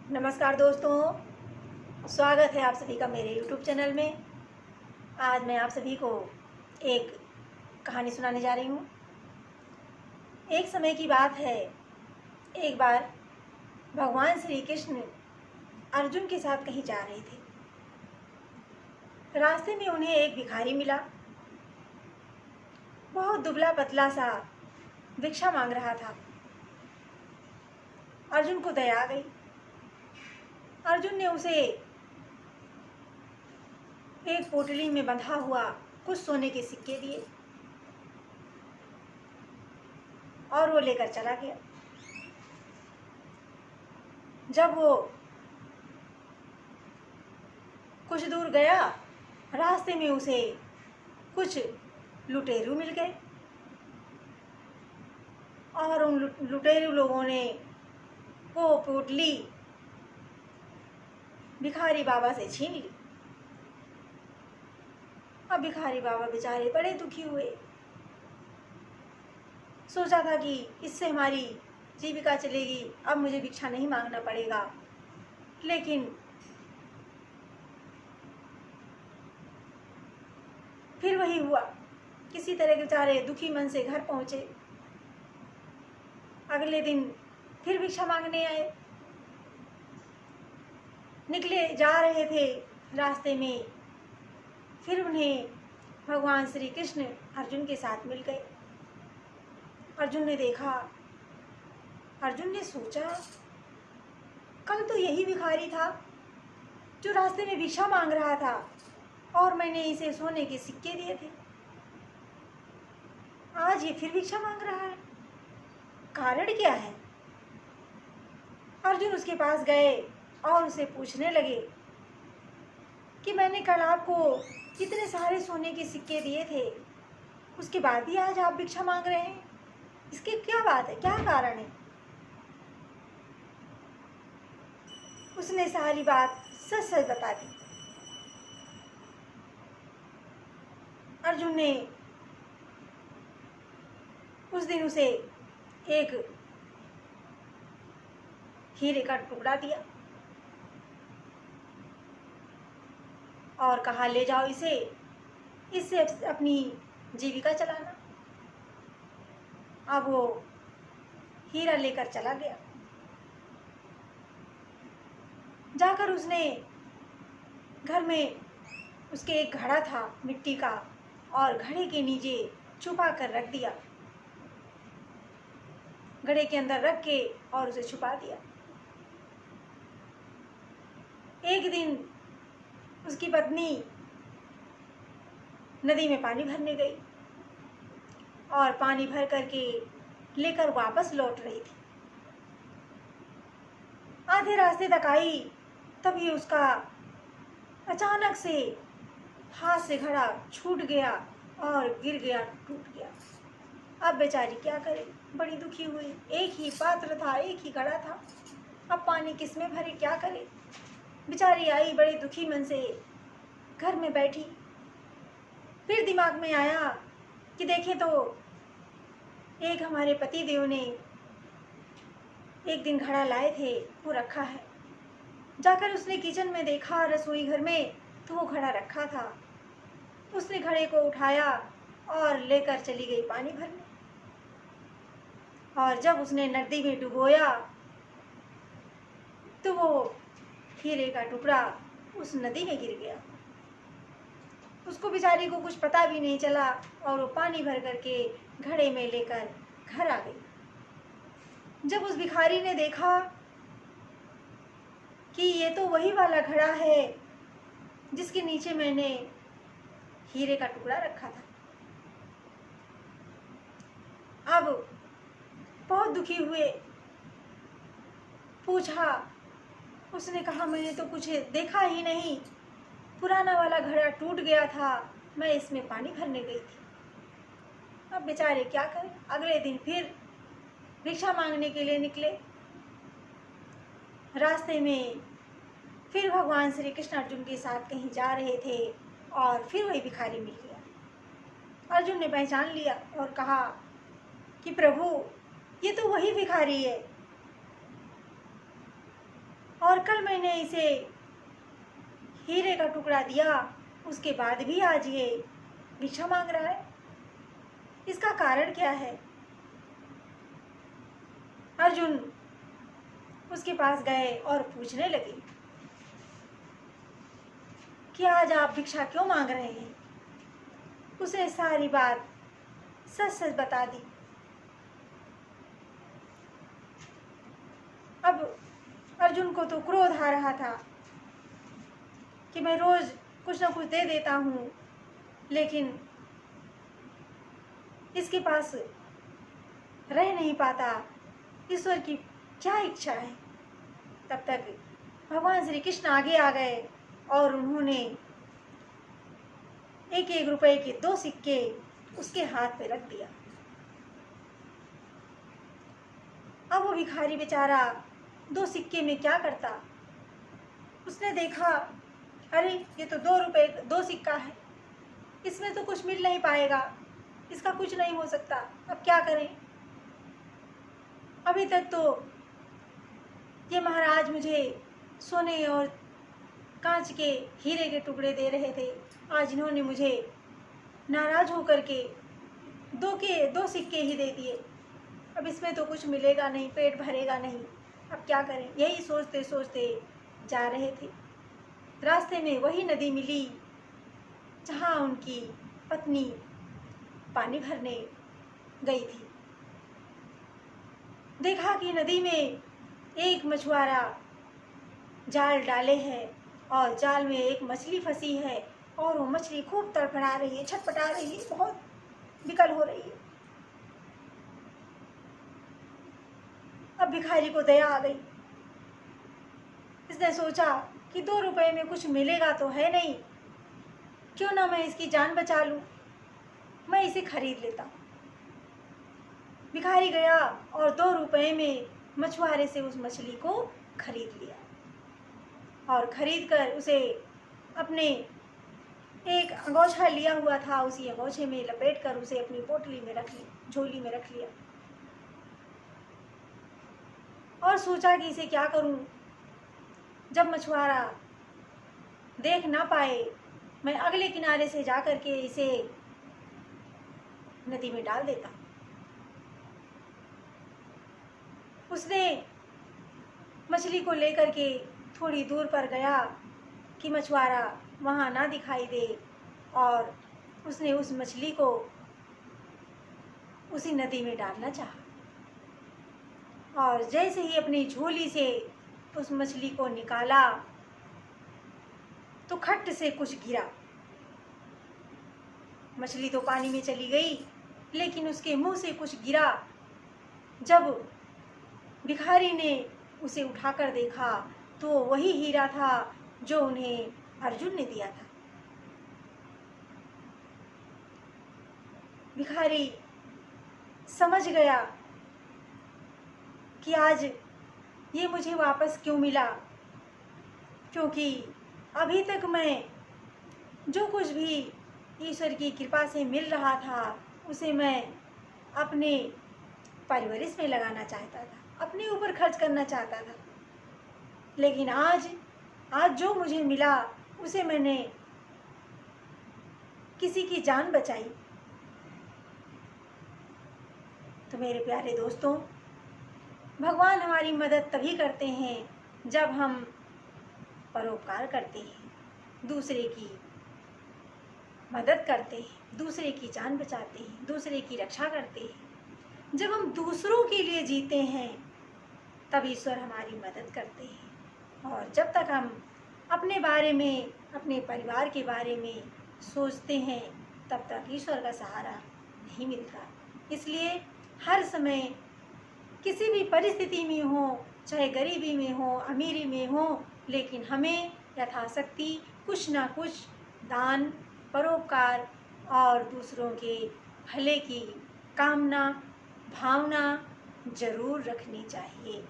नमस्कार दोस्तों, स्वागत है आप सभी का मेरे YouTube चैनल में। आज मैं आप सभी को एक कहानी सुनाने जा रही हूँ। एक समय की बात है, एक बार भगवान श्री कृष्ण अर्जुन के साथ कहीं जा रहे थे। रास्ते में उन्हें एक भिखारी मिला। बहुत दुबला पतला सा भिक्षा मांग रहा था। अर्जुन को दया आ गई। अर्जुन ने उसे एक पोटली में बंधा हुआ कुछ सोने के सिक्के दिए और वो लेकर चला गया। जब वो कुछ दूर गया, रास्ते में उसे कुछ लुटेरू मिल गए और उन लुटेरू लोगों ने वो पोटली भिखारी बाबा से छीन ली। अब भिखारी बाबा बेचारे बड़े दुखी हुए। सोचा था कि इससे हमारी जीविका चलेगी, अब मुझे भिक्षा नहीं मांगना पड़ेगा। लेकिन फिर वही हुआ। किसी तरह के बेचारे दुखी मन से घर पहुंचे। अगले दिन फिर भिक्षा मांगने आए। निकले जा रहे थे, रास्ते में फिर उन्हें भगवान श्री कृष्ण अर्जुन के साथ मिल गए। अर्जुन ने देखा, अर्जुन ने सोचा, कल तो यही भिखारी था जो रास्ते में भिक्षा मांग रहा था और मैंने इसे सोने के सिक्के दिए थे। आज ये फिर भिक्षा मांग रहा है, कारण क्या है? अर्जुन उसके पास गए और उसे पूछने लगे कि मैंने कल आपको इतने सारे सोने के सिक्के दिए थे, उसके बाद भी आज आप भिक्षा मांग रहे हैं। इसकी क्या बात है, क्या कारण है? उसने सारी बात सच सच बता दी। अर्जुन ने उस दिन उसे एक हीरे का टुकड़ा दिया और कहा, ले जाओ इससे अपनी जीविका चलाना। अब वो हीरा लेकर चला गया। जाकर उसने घर में उसके एक घड़ा था मिट्टी का, और घड़े के नीचे छुपा कर रख दिया। घड़े के अंदर रख के और उसे छुपा दिया। एक दिन उसकी पत्नी नदी में पानी भरने गई और पानी भर करके लेकर वापस लौट रही थी। आधे रास्ते तक आई, तभी उसका अचानक से हाथ से घड़ा छूट गया और गिर गया, टूट गया। अब बेचारी क्या करे, बड़ी दुखी हुई। एक ही पात्र था, एक ही घड़ा था, अब पानी किसमें भरे, क्या करे? बेचारी आई बड़े दुखी मन से, घर में बैठी। फिर दिमाग में आया कि देखें तो एक हमारे पति देव ने एक दिन घड़ा लाए थे, वो रखा है। जाकर उसने किचन में देखा, रसोई घर में, तो वो घड़ा रखा था। उसने घड़े को उठाया और लेकर चली गई पानी भरने। और जब उसने नदी में डुबोया तो वो हीरे का टुकड़ा उस नदी में गिर गया। उसको बेचारी को कुछ पता भी नहीं चला और वो पानी भर करके घड़े में लेकर घर आ गई। जब उस भिखारी ने देखा कि ये तो वही वाला घड़ा है जिसके नीचे मैंने हीरे का टुकड़ा रखा था, अब बहुत दुखी हुए। पूछा, उसने कहा, मैंने तो कुछ देखा ही नहीं, पुराना वाला घड़ा टूट गया था, मैं इसमें पानी भरने गई थी। अब बेचारे क्या करें? अगले दिन फिर भिक्षा मांगने के लिए निकले। रास्ते में फिर भगवान श्री कृष्ण अर्जुन के साथ कहीं जा रहे थे और फिर वही भिखारी मिल गया। अर्जुन ने पहचान लिया और कहा कि प्रभु, ये तो वही भिखारी है। और और कल मैंने इसे हीरे का टुकड़ा दिया, उसके बाद भी आज ये भिक्षा मांग रहा है। इसका कारण क्या है? अर्जुन उसके पास गए और पूछने लगे कि आज आप भिक्षा क्यों मांग रहे हैं। उसने सारी बात सच सच बता दी। अब अर्जुन को तो क्रोध आ रहा था कि मैं रोज कुछ ना कुछ दे देता हूँ, लेकिन इसके पास रह नहीं पाता। ईश्वर की क्या इच्छा है। तब तक भगवान श्री कृष्ण आगे आ गए और उन्होंने 1-1 रुपए के 2 सिक्के उसके हाथ पे रख दिया। अब वो भिखारी बेचारा 2 सिक्के में क्या करता। उसने देखा, अरे ये तो 2 रुपए 2 सिक्का है, इसमें तो कुछ मिल नहीं पाएगा, इसका कुछ नहीं हो सकता, अब क्या करें। अभी तक तो ये महाराज मुझे सोने और कांच के हीरे के टुकड़े दे रहे थे, आज इन्होंने मुझे नाराज होकर के 2 सिक्के ही दे दिए। अब इसमें तो कुछ मिलेगा नहीं, पेट भरेगा नहीं, अब क्या करें। यही सोचते सोचते जा रहे थे। रास्ते में वही नदी मिली जहाँ उनकी पत्नी पानी भरने गई थी। देखा कि नदी में एक मछुआरा जाल डाले है और जाल में एक मछली फंसी है और वो मछली खूब तड़फड़ा रही है, छटपटा रही है, बहुत विकल हो रही है। अब भिखारी को दया आ गई। इसने सोचा कि 2 रुपए में कुछ मिलेगा तो है नहीं, क्यों ना मैं इसकी जान बचा लूं, मैं इसे खरीद लेता। भिखारी गया और 2 रुपए में मछुआरे से उस मछली को खरीद लिया और खरीद कर उसे अपने एक अंगोछा लिया हुआ था, उसी अंगोछे में लपेट कर उसे अपनी पोटली में रख लिया, झोली में रख लिया और सोचा कि इसे क्या करूं। जब मछुआरा देख ना पाए, मैं अगले किनारे से जाकर के इसे नदी में डाल देता। उसने मछली को लेकर के थोड़ी दूर पर गया कि मछुआरा वहाँ ना दिखाई दे, और उसने उस मछली को उसी नदी में डालना चाहा और जैसे ही अपनी झोली से उस मछली को निकाला तो खट्ट से कुछ गिरा। मछली तो पानी में चली गई, लेकिन उसके मुंह से कुछ गिरा। जब भिखारी ने उसे उठाकर देखा तो वही हीरा था जो उन्हें अर्जुन ने दिया था। भिखारी समझ गया कि आज ये मुझे वापस क्यों मिला, क्योंकि अभी तक मैं जो कुछ भी ईश्वर की कृपा से मिल रहा था उसे मैं अपने परवरिश में लगाना चाहता था, अपने ऊपर खर्च करना चाहता था। लेकिन आज जो मुझे मिला उसे मैंने किसी की जान बचाई। तो मेरे प्यारे दोस्तों, भगवान हमारी मदद तभी करते हैं जब हम परोपकार करते हैं, दूसरे की मदद करते हैं, दूसरे की जान बचाते हैं, दूसरे की रक्षा करते हैं। जब हम दूसरों के लिए जीते हैं तब ईश्वर हमारी मदद करते हैं। और जब तक हम अपने बारे में, अपने परिवार के बारे में सोचते हैं तब तक ईश्वर का सहारा नहीं मिलता। इसलिए हर समय किसी भी परिस्थिति में हो, चाहे गरीबी में हो, अमीरी में हो, लेकिन हमें यथाशक्ति कुछ ना कुछ दान, परोपकार और दूसरों के भले की कामना, भावना जरूर रखनी चाहिए।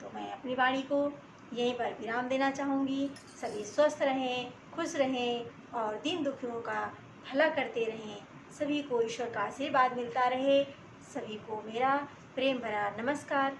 तो मैं अपनी वाणी को यहीं पर विराम देना चाहूँगी। सभी स्वस्थ रहें, खुश रहें और दीन दुखियों का भला करते रहें। सभी को ईश्वर का आशीर्वाद मिलता रहे। सभी को मेरा प्रेम भरा नमस्कार।